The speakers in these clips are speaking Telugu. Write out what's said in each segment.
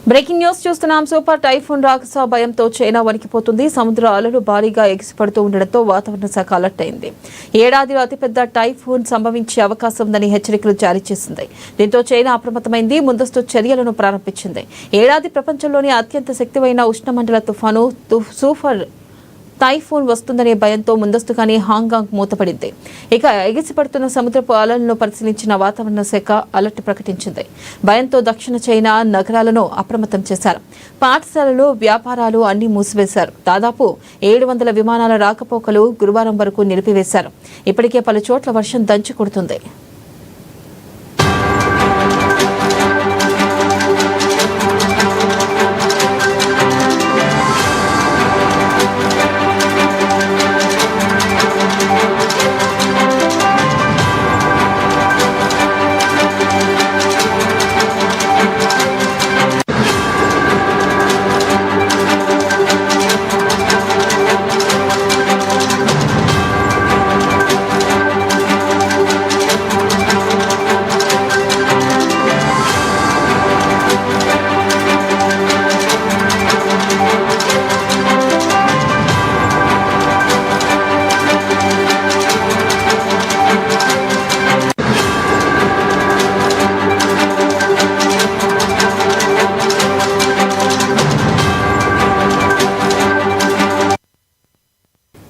బ్రేకింగ్ న్యూస్ చూస్తున్నాం. సూపర్ టైఫూన్ రాకసా భయంతో చైనా వణికిపోతుంది. సముద్ర అలలు భారీగా ఎగిసిపడుతూ ఉండడంతో వాతావరణ శాఖ అలర్ట్ అయింది. ఏడాదిలో అతిపెద్ద టైఫూన్ సంభవించే అవకాశం ఉందని హెచ్చరికలు జారీ చేసింది. దీంతో చైనా అప్రమత్తమైంది, ముందస్తు చర్యలను ప్రారంభించింది. ఏడాది ప్రపంచంలోని అత్యంత శక్తివైన ఉష్ణమండల తుఫాను సూపర్ టైఫూన్ వస్తుందనే భయంతో ముందస్తుగానే హాంకాంగ్ మూతపడింది. ఇక ఎగిసిపడుతున్న సముద్రపు అలలను పరిశీలించిన వాతావరణ శాఖ అలర్ట్ ప్రకటించింది. భయంతో దక్షిణ చైనా నగరాలను అప్రమత్తం చేశారు. పాఠశాలలు, వ్యాపారాలు అన్ని మూసివేశారు. దాదాపు 700 విమానాల రాకపోకలు గురువారం వరకు నిలిపివేశారు. ఇప్పటికే పలు చోట్ల వర్షం దంచి కొడుతుంది.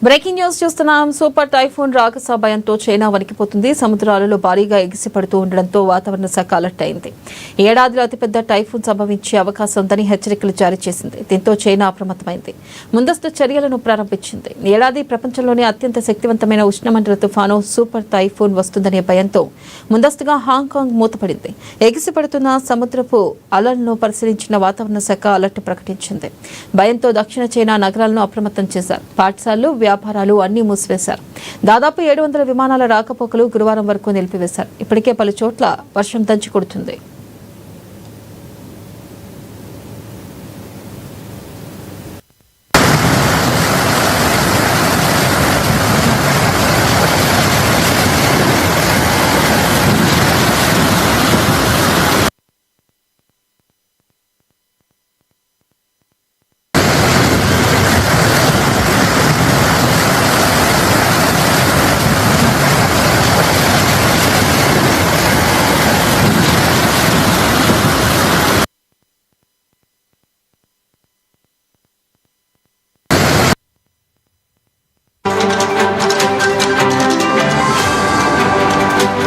బ్రేకింగ్ న్యూస్ చూస్తున్నాం. సూపర్ టైఫూన్ రాకసా భయంతో చైనా వణికిపోతుంది. సముద్రాలలో భారీగా ఎగిసిపడుతూ ఉండడంతో వాతావరణ శాఖ అలర్ట్ అయింది. ఏడాదిలో అతిపెద్ద టైఫూన్ సంభవించే అవకాశం ఉందని హెచ్చరికలు జారీ చేసింది. దీంతో చైనా అప్రమత్తమైంది, ముందస్తు చర్యలను ప్రారంభించింది. ఏడాది ప్రపంచంలోని అత్యంత శక్తివంతమైన ఉష్ణమండల తుఫాను సూపర్ టైఫూన్ వస్తుందనే భయంతో ముందస్తుగా హాంకాంగ్ మూతపడింది. ఎగిసిపడుతున్న సముద్రపు అలలను పరిశీలించిన వాతావరణ శాఖ అలర్ట్ ప్రకటించింది. భయంతో దక్షిణ చైనా నగరాలను అప్రమత్తం చేశారు. పాఠశాలలు, వ్యాపారాలు అన్ని మూసివేశారు. దాదాపు 700 విమానాల రాకపోకలు గురువారం వరకు నిలిపివేశారు. ఇప్పటికే పలు చోట్ల వర్షం దంచి కొడుతుంది.